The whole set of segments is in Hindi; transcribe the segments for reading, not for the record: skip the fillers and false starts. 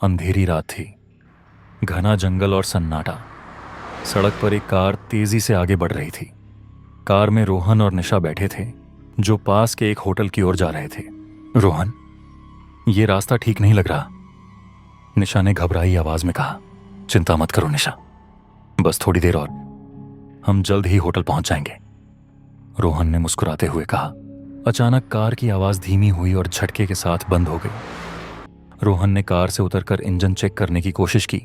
अंधेरी रात थी। घना जंगल और सन्नाटा। सड़क पर एक कार तेजी से आगे बढ़ रही थी। कार में रोहन और निशा बैठे थे, जो पास के एक होटल की ओर जा रहे थे। रोहन, ये रास्ता ठीक नहीं लग रहा, निशा ने घबराई आवाज में कहा। चिंता मत करो निशा, बस थोड़ी देर और, हम जल्द ही होटल पहुंच जाएंगे, रोहन ने मुस्कुराते हुए कहा। अचानक कार की आवाज धीमी हुई और झटके के साथ बंद हो गई। रोहन ने कार से उतरकर इंजन चेक करने की कोशिश की,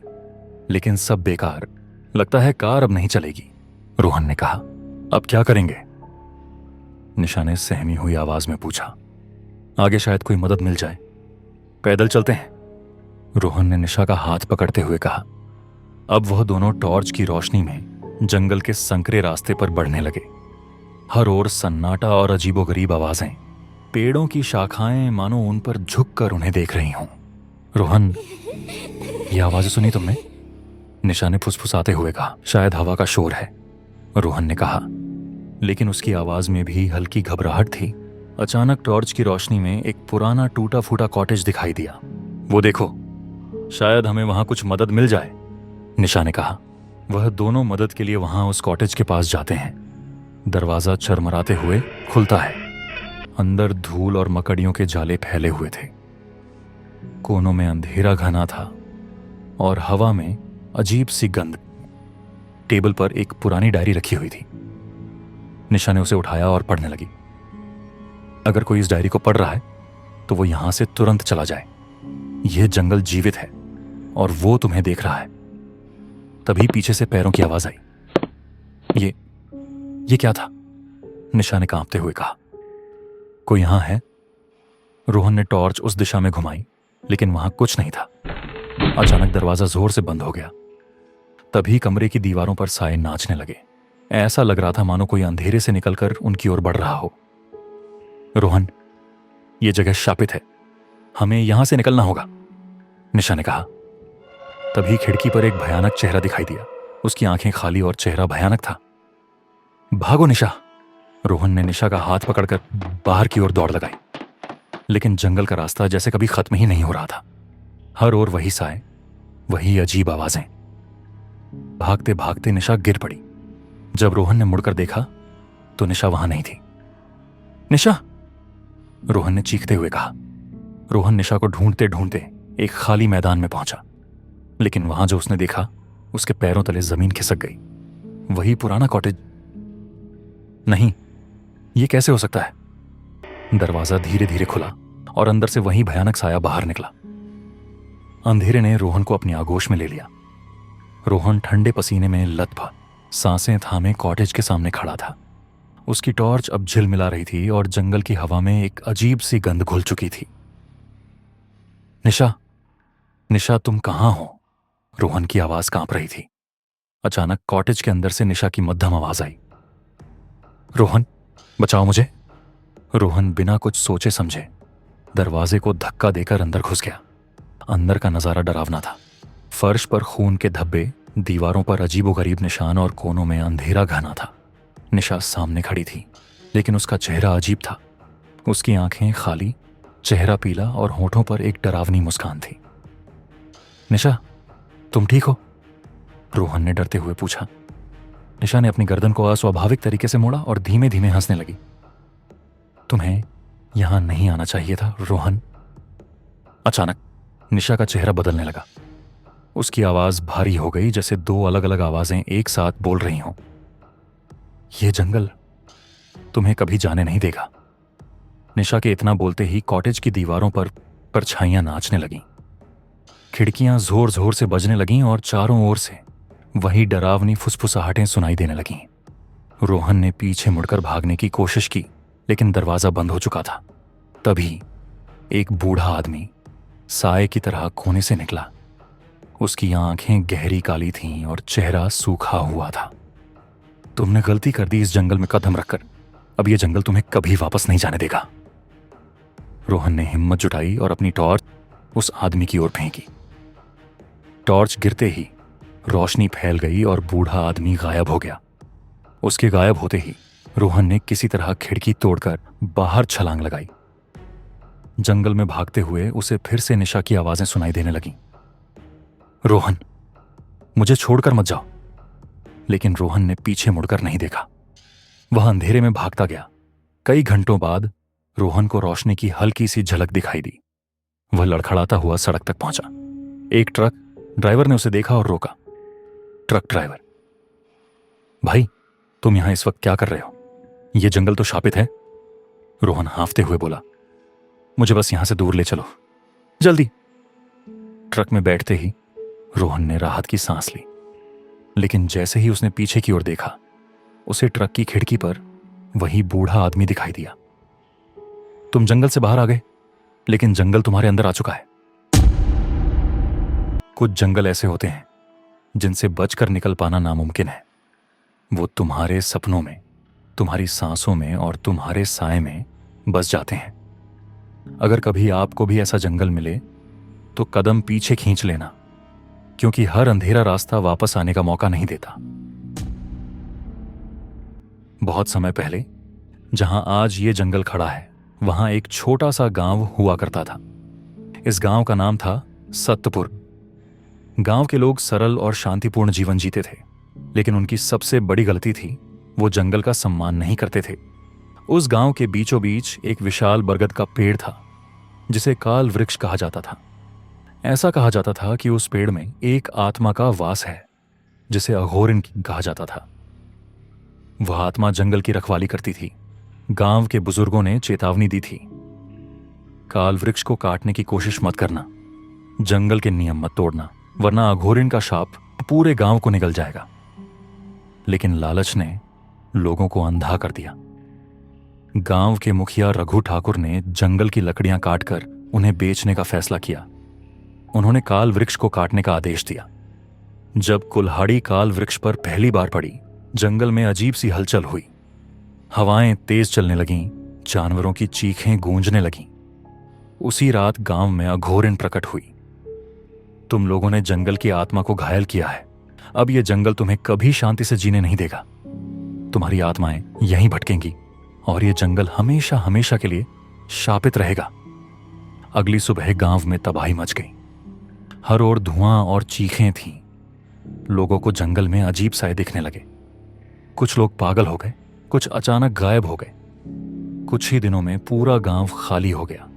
लेकिन सब बेकार। लगता है कार अब नहीं चलेगी, रोहन ने कहा। अब क्या करेंगे? निशा ने सहमी हुई आवाज में पूछा। आगे शायद कोई मदद मिल जाए, पैदल चलते हैं, रोहन ने निशा का हाथ पकड़ते हुए कहा। अब वह दोनों टॉर्च की रोशनी में जंगल के संकरे रास्ते पर बढ़ने लगे। हर ओर सन्नाटा और अजीबोगरीब आवाजें, पेड़ों की शाखाएं मानो उन पर झुककर उन्हें देख रही हों। रोहन, ये आवाजें सुनी तुमने? निशा ने फुसफुसाते हुए कहा। शायद हवा का शोर है, रोहन ने कहा, लेकिन उसकी आवाज में भी हल्की घबराहट थी। अचानक टॉर्च की रोशनी में एक पुराना टूटा फूटा कॉटेज दिखाई दिया। वो देखो, शायद हमें वहां कुछ मदद मिल जाए, निशा ने कहा। वह दोनों मदद के लिए वहां उस कॉटेज के पास जाते हैं। दरवाजा चरमराते हुए खुलता है। अंदर धूल और मकड़ियों के जाले फैले हुए थे। कोनों में अंधेरा घना था और हवा में अजीब सी गंध। टेबल पर एक पुरानी डायरी रखी हुई थी। निशा ने उसे उठाया और पढ़ने लगी। अगर कोई इस डायरी को पढ़ रहा है तो वो यहां से तुरंत चला जाए। यह जंगल जीवित है और वो तुम्हें देख रहा है। तभी पीछे से पैरों की आवाज आई। ये क्या था? निशा ने कांपते हुए कहा। कोई यहां है? रोहन ने टॉर्च उस दिशा में घुमाई, लेकिन वहां कुछ नहीं था। अचानक दरवाजा जोर से बंद हो गया। तभी कमरे की दीवारों पर साए नाचने लगे। ऐसा लग रहा था मानो कोई अंधेरे से निकलकर उनकी ओर बढ़ रहा हो। रोहन, यह जगह शापित है, हमें यहां से निकलना होगा, निशा ने कहा। तभी खिड़की पर एक भयानक चेहरा दिखाई दिया। उसकी आंखें खाली और चेहरा भयानक था। भागो निशा, रोहन ने निशा का हाथ पकड़कर बाहर की ओर दौड़ लगाई। लेकिन जंगल का रास्ता जैसे कभी खत्म ही नहीं हो रहा था। हर ओर वही साए, वही अजीब आवाजें। भागते भागते निशा गिर पड़ी। जब रोहन ने मुड़कर देखा तो निशा वहां नहीं थी। निशा, रोहन ने चीखते हुए कहा। रोहन निशा को ढूंढते ढूंढते एक खाली मैदान में पहुंचा, लेकिन वहां जो उसने देखा, उसके पैरों तले जमीन खिसक गई। वही पुराना कॉटेज। नहीं, यह कैसे हो सकता है? दरवाजा धीरे धीरे खुला और अंदर से वही भयानक साया बाहर निकला। अंधेरे ने रोहन को अपनी आगोश में ले लिया। रोहन ठंडे पसीने में लथपथ, सांसें थामे कॉटेज के सामने खड़ा था। उसकी टॉर्च अब झिलमिला रही थी और जंगल की हवा में एक अजीब सी गंध घुल चुकी थी। निशा, निशा तुम कहां हो? रोहन की आवाज कांप रही थी। अचानक कॉटेज के अंदर से निशा की मध्यम आवाज आई। रोहन, बचाओ मुझे। रोहन बिना कुछ सोचे समझे दरवाजे को धक्का देकर अंदर घुस गया। अंदर का नजारा डरावना था। फर्श पर खून के धब्बे, दीवारों पर अजीबोगरीब निशान और कोनों में अंधेरा घना था। निशा सामने खड़ी थी, लेकिन उसका चेहरा अजीब था। उसकी आंखें खाली, चेहरा पीला और होठों पर एक डरावनी मुस्कान थी। निशा, तुम ठीक हो? रोहन ने डरते हुए पूछा। निशा ने अपनी गर्दन को अस्वाभाविक तरीके से मोड़ा और धीमे धीमे हंसने लगी। तुम्हें यहां नहीं आना चाहिए था रोहन। अचानक निशा का चेहरा बदलने लगा। उसकी आवाज भारी हो गई, जैसे दो अलग अलग आवाजें एक साथ बोल रही हों। यह जंगल तुम्हें कभी जाने नहीं देगा। निशा के इतना बोलते ही कॉटेज की दीवारों पर परछाइयां नाचने लगीं। खिड़कियां जोर जोर से बजने लगीं और चारों ओर से वही डरावनी फुसफुसाहटें सुनाई देने लगीं। रोहन ने पीछे मुड़कर भागने की कोशिश की, लेकिन दरवाजा बंद हो चुका था। तभी एक बूढ़ा आदमी साए की तरह कोने से निकला। उसकी आंखें गहरी काली थीं और चेहरा सूखा हुआ था। तुमने गलती कर दी इस जंगल में कदम रखकर। अब यह जंगल तुम्हें कभी वापस नहीं जाने देगा। रोहन ने हिम्मत जुटाई और अपनी टॉर्च उस आदमी की ओर फेंकी। टॉर्च गिरते ही रोशनी फैल गई और बूढ़ा आदमी गायब हो गया। उसके गायब होते ही रोहन ने किसी तरह खिड़की तोड़कर बाहर छलांग लगाई। जंगल में भागते हुए उसे फिर से निशा की आवाजें सुनाई देने लगीं। रोहन, मुझे छोड़कर मत जाओ। लेकिन रोहन ने पीछे मुड़कर नहीं देखा। वह अंधेरे में भागता गया। कई घंटों बाद रोहन को रोशनी की हल्की सी झलक दिखाई दी। वह लड़खड़ाता हुआ सड़क तक पहुंचा। एक ट्रक ड्राइवर ने उसे देखा और रोका। ट्रक ड्राइवर: भाई, तुम यहां इस वक्त क्या कर रहे हो? यह जंगल तो शापित है। रोहन हांफते हुए बोला, मुझे बस यहां से दूर ले चलो, जल्दी। ट्रक में बैठते ही रोहन ने राहत की सांस ली। लेकिन जैसे ही उसने पीछे की ओर देखा, उसे ट्रक की खिड़की पर वही बूढ़ा आदमी दिखाई दिया। तुम जंगल से बाहर आ गए, लेकिन जंगल तुम्हारे अंदर आ चुका है। कुछ जंगल ऐसे होते हैं जिनसे बचकर निकल पाना नामुमकिन है। वो तुम्हारे सपनों में, तुम्हारी सांसों में और तुम्हारे साए में बस जाते हैं। अगर कभी आपको भी ऐसा जंगल मिले तो कदम पीछे खींच लेना, क्योंकि हर अंधेरा रास्ता वापस आने का मौका नहीं देता। बहुत समय पहले, जहां आज ये जंगल खड़ा है, वहां एक छोटा सा गांव हुआ करता था। इस गांव का नाम था सत्यपुर। गांव के लोग सरल और शांतिपूर्ण जीवन जीते थे, लेकिन उनकी सबसे बड़ी गलती थी, वो जंगल का सम्मान नहीं करते थे। उस गांव के बीचों बीच एक विशाल बरगद का पेड़ था, जिसे काल वृक्ष कहा जाता था। ऐसा कहा जाता था कि उस पेड़ में एक आत्मा का वास है, जिसे अघोरिन कहा जाता था। वह आत्मा जंगल की रखवाली करती थी। गांव के बुजुर्गों ने चेतावनी दी थी, काल वृक्ष को काटने की कोशिश मत करना, जंगल के नियम मत तोड़ना, वरना अघोरिन का शाप पूरे गांव को निगल जाएगा। लेकिन लालच ने लोगों को अंधा कर दिया। गांव के मुखिया रघु ठाकुर ने जंगल की लकड़ियां काटकर उन्हें बेचने का फैसला किया। उन्होंने काल वृक्ष को काटने का आदेश दिया। जब कुल्हाड़ी काल वृक्ष पर पहली बार पड़ी, जंगल में अजीब सी हलचल हुई। हवाएं तेज चलने लगीं, जानवरों की चीखें गूंजने लगीं। उसी रात गांव में अघोरिन प्रकट हुई। तुम लोगों ने जंगल की आत्मा को घायल किया है। अब यह जंगल तुम्हें कभी शांति से जीने नहीं देगा। तुम्हारी आत्माएं यहीं भटकेंगी और यह जंगल हमेशा हमेशा के लिए शापित रहेगा। अगली सुबह गांव में तबाही मच गई। हर ओर धुआं और चीखें थीं। लोगों को जंगल में अजीब साए दिखने लगे। कुछ लोग पागल हो गए, कुछ अचानक गायब हो गए। कुछ ही दिनों में पूरा गांव खाली हो गया।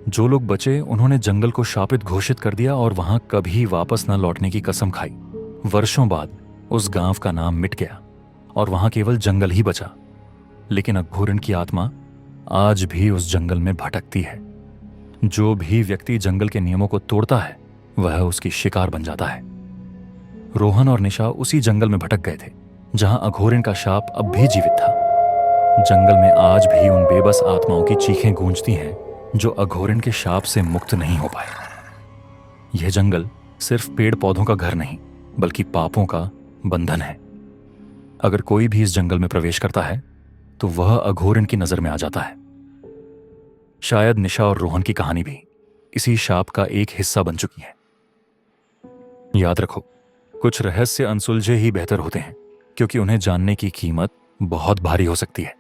जो लोग बचे, उन्होंने जंगल को शापित घोषित कर दिया और वहां कभी वापस न लौटने की कसम खाई। वर्षों बाद उस गांव का नाम मिट गया और वहां केवल जंगल ही बचा। लेकिन अघोरिन की आत्मा आज भी उस जंगल में भटकती है। जो भी व्यक्ति जंगल के नियमों को तोड़ता है, वह उसकी शिकार बन जाता है। रोहन और निशा उसी जंगल में भटक गए थे जहां अघोरिन का शाप अब भी जीवित था। जंगल में आज भी उन बेबस आत्माओं की चीखें गूंजती हैं जो अघोरिन के शाप से मुक्त नहीं हो पाए। यह जंगल सिर्फ पेड़ पौधों का घर नहीं, बल्कि पापों का बंधन है। अगर कोई भी इस जंगल में प्रवेश करता है तो वह अघोरिन की नजर में आ जाता है। शायद निशा और रोहन की कहानी भी इसी शाप का एक हिस्सा बन चुकी है। याद रखो, कुछ रहस्य अनसुलझे ही बेहतर होते हैं, क्योंकि उन्हें जानने की कीमत बहुत भारी हो सकती है।